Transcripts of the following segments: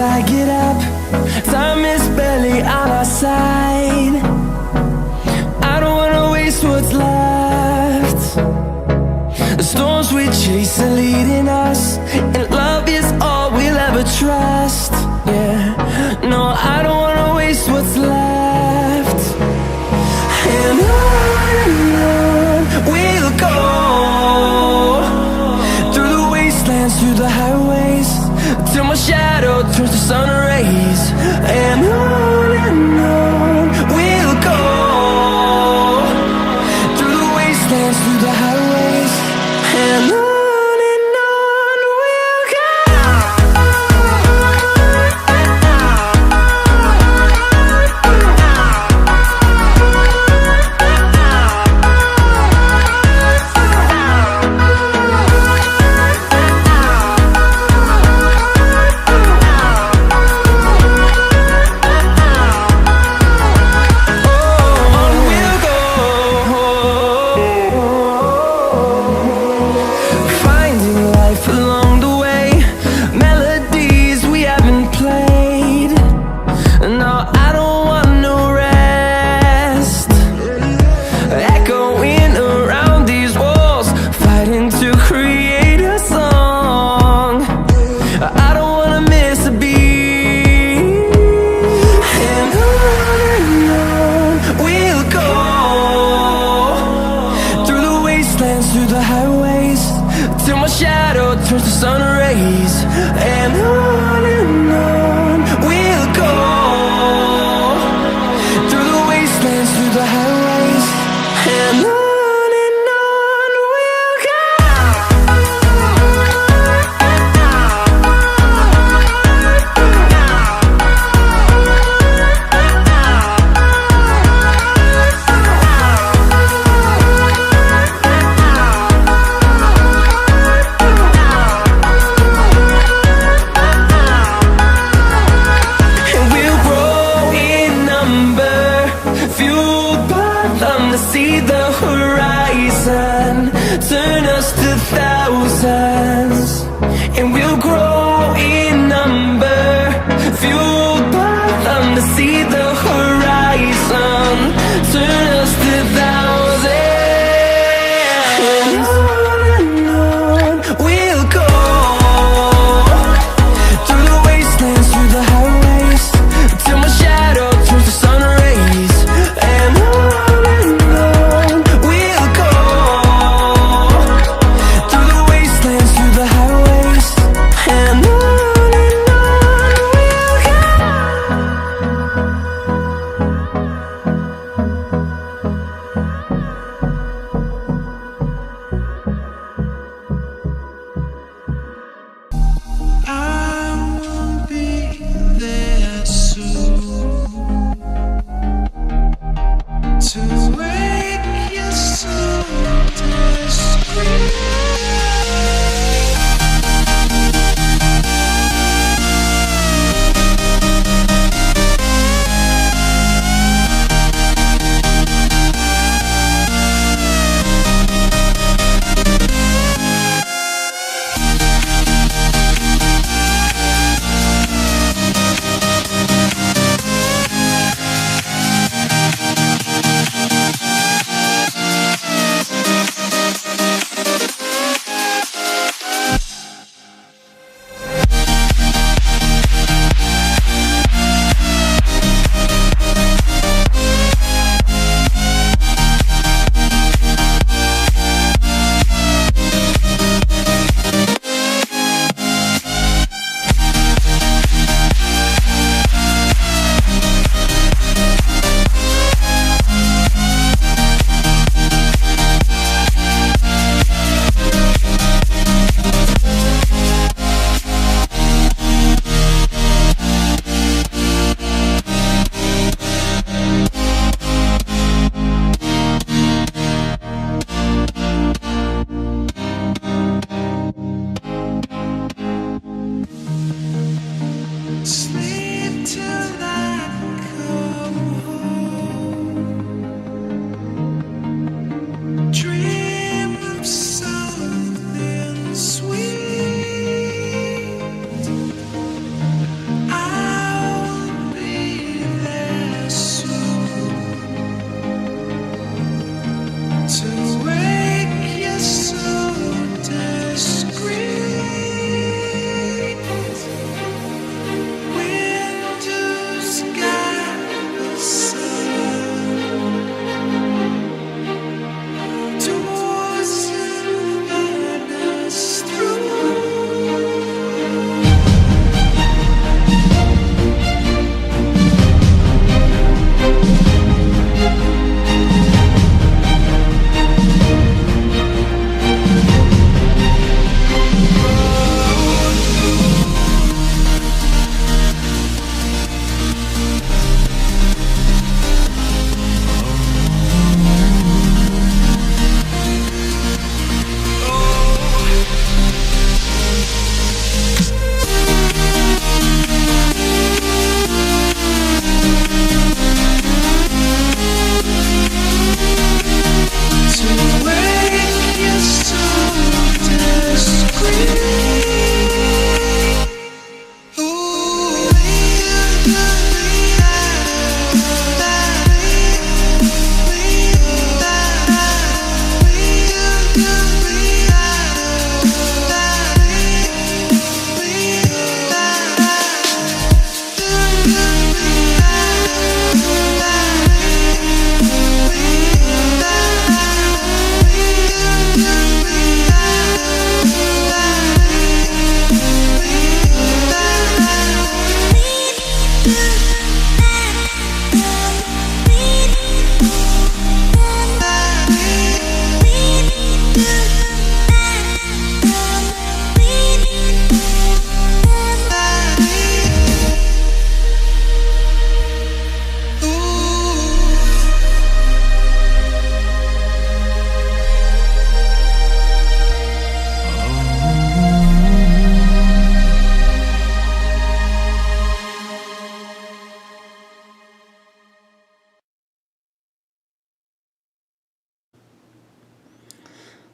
I get up. Time is barely on our side. I don't wanna waste what's left. The storms we chase are leading us, and love is all we'll ever trust. Yeah, no, I don't wanna waste what's left. And on we'll go, through the wastelands, through the highways, till my shadow turns to sun rays. And on we'll go, through the wastelands, through the highways, and on we'll go. Through the highways, till my shadow turns to sun rays. And on we'll go, through the wastelands, through the highways, and on we'll go. See the horizon turn us to thousands, and we'll grow in number, fueled by them. To see the horizon turn us to thousands, and on we'll go, through the wastelands, through the highways, till my shadow turns to sun rays. And we'll go, through the wastelands, through the highways.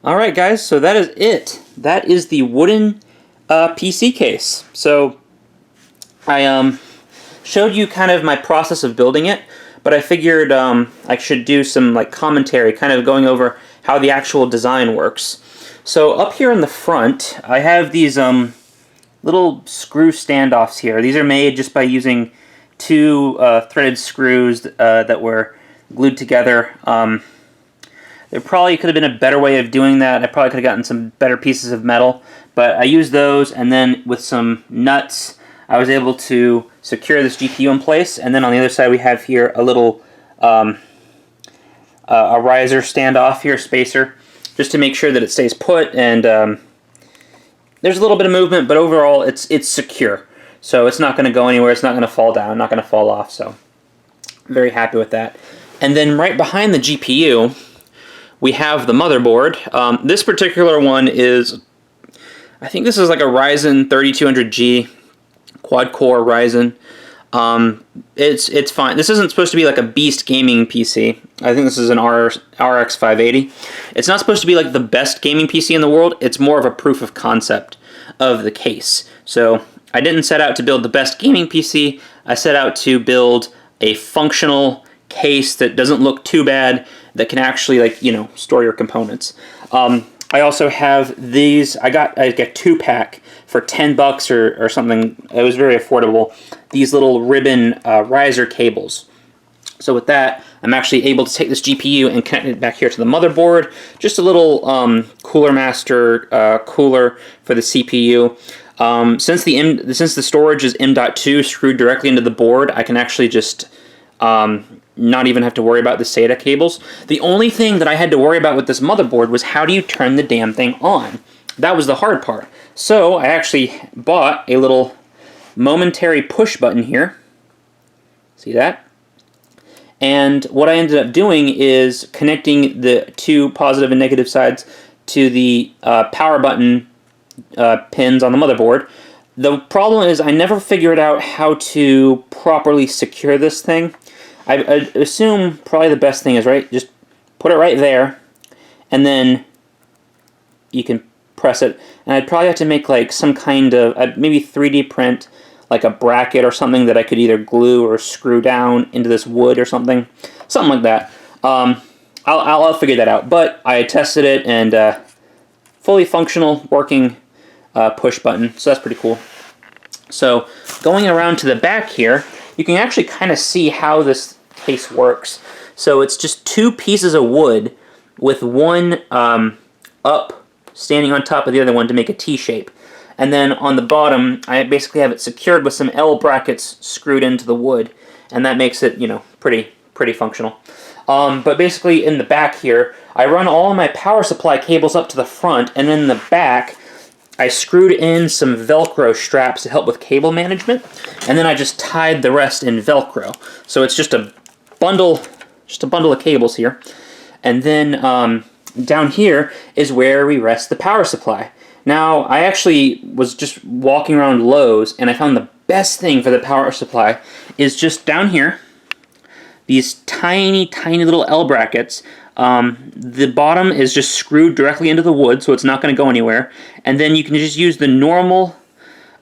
Alright guys, so that is it. That is the wooden PC case. So I showed you kind of my process of building it, but I figured I should do some like commentary, kind of going over how the actual design works. So up here in the front, I have these little screw standoffs here. These are made just by using two threaded screws that were glued together. There probably could have been a better way of doing that. I probably could have gotten some better pieces of metal, but I used those, and then with some nuts, I was able to secure this GPU in place. And then on the other side, we have here a little a riser standoff here, spacer, just to make sure that it stays put. And there's a little bit of movement, but overall, it's secure. So it's not going to go anywhere. It's not going to fall down. Not going to fall off. So very happy with that. And then right behind the GPU, we have the motherboard. This particular one is, I think this is like a Ryzen 3200G quad-core Ryzen. It's fine. This isn't supposed to be like a beast gaming PC. I think this is an RX 580. It's not supposed to be like the best gaming PC in the world. It's more of a proof of concept of the case. So I didn't set out to build the best gaming PC. I set out to build a functional case that doesn't look too bad, that can actually, like, you know, store your components. I also have these. I got a 2-pack for $10 or something. It was very affordable. These little ribbon riser cables. So with that, I'm actually able to take this GPU and connect it back here to the motherboard. Just a little Cooler Master cooler for the CPU. Since the storage is M.2 screwed directly into the board, I can actually just not even have to worry about the SATA cables. The only thing that I had to worry about with this motherboard was how do you turn the damn thing on? That was the hard part. So I actually bought a little momentary push button here. See that? And what I ended up doing is connecting the two positive and negative sides to the power button pins on the motherboard. The problem is I never figured out how to properly secure this thing. I assume probably the best thing is, right, just put it right there, and then you can press it. And I'd probably have to make like some kind of, maybe 3D print like a bracket or something that I could either glue or screw down into this wood or something like that. I'll figure that out. But I tested it, and fully functional, working push button, so that's pretty cool. So going around to the back here, you can actually kind of see how this case works. So it's just two pieces of wood with one up standing on top of the other one to make a T-shape. And then on the bottom, I basically have it secured with some L brackets screwed into the wood, and that makes it, you know, pretty functional. But basically in the back here, I run all of my power supply cables up to the front, and in the back, I screwed in some Velcro straps to help with cable management, and then I just tied the rest in Velcro. So it's just a bundle of cables here. And then down here is where we rest the power supply. Now, I actually was just walking around Lowe's, and I found the best thing for the power supply is just down here, these tiny, tiny little L brackets. The bottom is just screwed directly into the wood, so it's not going to go anywhere. And then you can just use the normal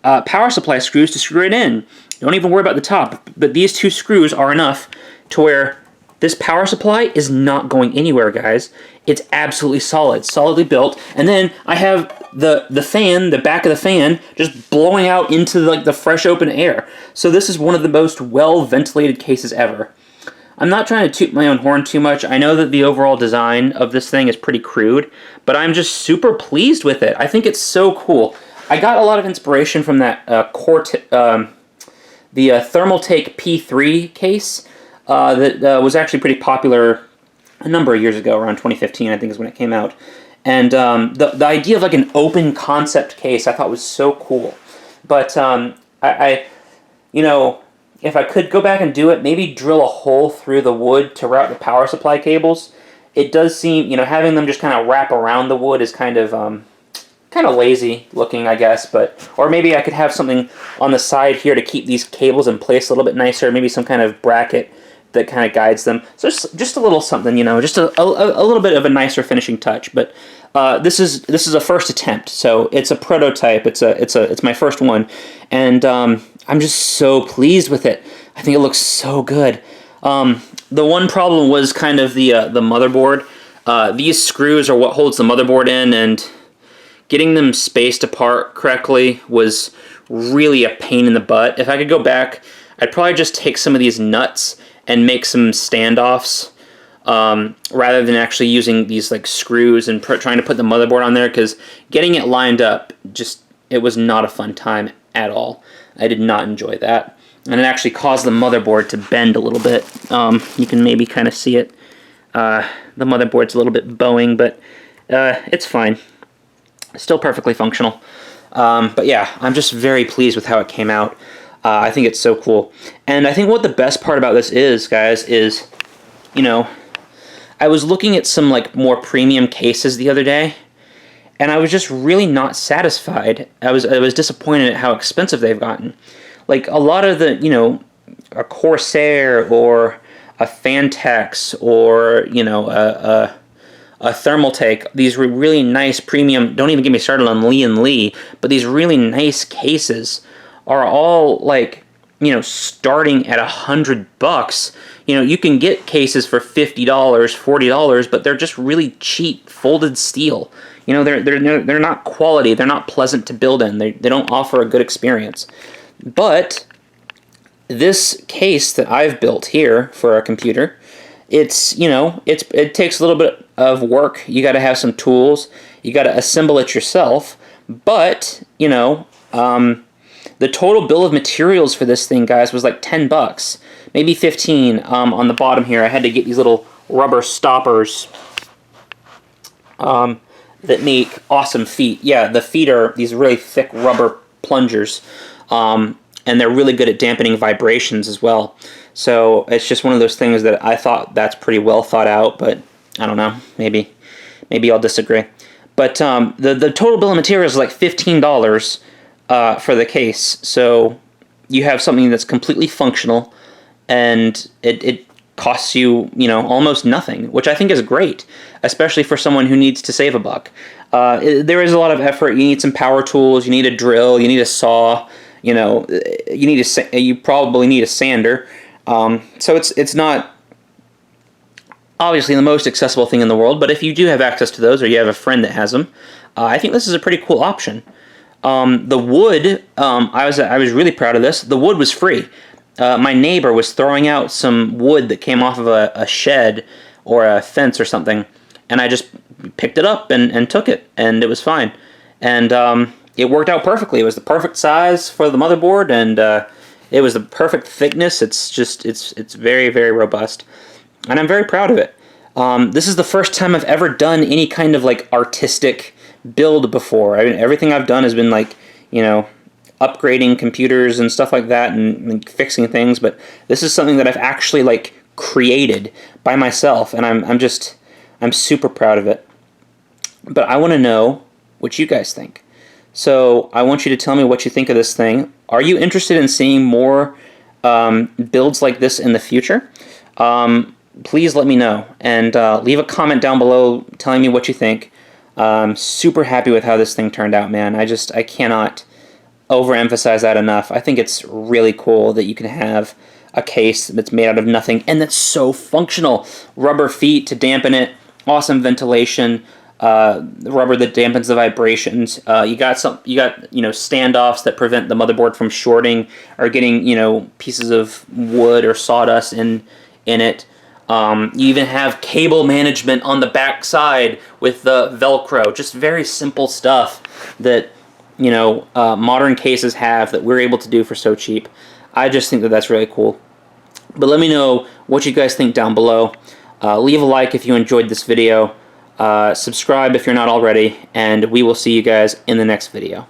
power supply screws to screw it in. Don't even worry about the top. But these two screws are enough to where this power supply is not going anywhere, guys. It's absolutely solid, solidly built. And then I have the fan, the back of the fan, just blowing out into like the fresh open air. So this is one of the most well-ventilated cases ever. I'm not trying to toot my own horn too much. I know that the overall design of this thing is pretty crude, but I'm just super pleased with it. I think it's so cool. I got a lot of inspiration from that the Thermaltake P3 case that was actually pretty popular a number of years ago, around 2015, I think is when it came out. And the idea of like an open concept case I thought was so cool. But you know, if I could go back and do it, maybe drill a hole through the wood to route the power supply cables. It does seem, you know, having them just kind of wrap around the wood is kind of lazy looking, I guess. But or maybe I could have something on the side here to keep these cables in place a little bit nicer. Maybe some kind of bracket that kind of guides them. So just a little something, you know, just a little bit of a nicer finishing touch. But this is a first attempt, so it's a prototype. It's my first one, and I'm just so pleased with it. I think it looks so good. The one problem was kind of the motherboard. These screws are what holds the motherboard in, and getting them spaced apart correctly was really a pain in the butt. If I could go back, I'd probably just take some of these nuts and make some standoffs, rather than actually using these like screws and trying to put the motherboard on there, because getting it lined up, it was not a fun time at all. I did not enjoy that, and it actually caused the motherboard to bend a little bit. You can maybe kind of see it. The motherboard's a little bit bowing, but it's fine. Still perfectly functional. But yeah, I'm just very pleased with how it came out. I think it's so cool. And I think what the best part about this is, guys, is, you know, I was looking at some like more premium cases the other day, and I was just really not satisfied. I was disappointed at how expensive they've gotten. Like a lot of the, you know, a Corsair or a Phanteks or, you know, a Thermaltake, these were really nice premium, don't even get me started on Lian Li, but these really nice cases are all like, you know, starting at $100. You know, you can get cases for $50, $40, but they're just really cheap folded steel. You know, they're not quality, they're not pleasant to build in, they don't offer a good experience. But this case that I've built here for a computer, it's, you know, it takes a little bit of work. You got to have some tools. You got to assemble it yourself. But, you know, the total bill of materials for this thing, guys, was like $10, maybe 15. On the bottom here, I had to get these little rubber stoppers that make awesome feet. Yeah, the feet are these really thick rubber plungers, and they're really good at dampening vibrations as well. So it's just one of those things that I thought that's pretty well thought out, but I don't know, maybe I'll disagree. But the total bill of materials is like $15 for the case. So you have something that's completely functional, and it costs you, you know, almost nothing, which I think is great, especially for someone who needs to save a buck. There is a lot of effort. You need some power tools. You need a drill. You need a saw. You know, you probably need a sander. So it's not obviously the most accessible thing in the world, but if you do have access to those, or you have a friend that has them, I think this is a pretty cool option. The wood, I was really proud of this. The wood was free. My neighbor was throwing out some wood that came off of a shed or a fence or something, and I just picked it up and took it, and it was fine. And it worked out perfectly. It was the perfect size for the motherboard, and it was the perfect thickness. It's very, very robust, and I'm very proud of it. This is the first time I've ever done any kind of like artistic build before. I mean, everything I've done has been like, you know, upgrading computers and stuff like that, and fixing things. But this is something that I've actually like created by myself, and I'm super proud of it. But I want to know what you guys think. So I want you to tell me what you think of this thing. Are you interested in seeing more builds like this in the future? Please let me know, and leave a comment down below telling me what you think. I'm super happy with how this thing turned out, man. I cannot overemphasize that enough. I think it's really cool that you can have a case that's made out of nothing and that's so functional. Rubber feet to dampen it, awesome ventilation, rubber that dampens the vibrations. You got you know, standoffs that prevent the motherboard from shorting or getting, you know, pieces of wood or sawdust in it. You even have cable management on the back side with the Velcro. Just very simple stuff that, you know, modern cases have that we're able to do for so cheap. I just think that that's really cool. But let me know what you guys think down below. Leave a like if you enjoyed this video. Subscribe if you're not already, and we will see you guys in the next video.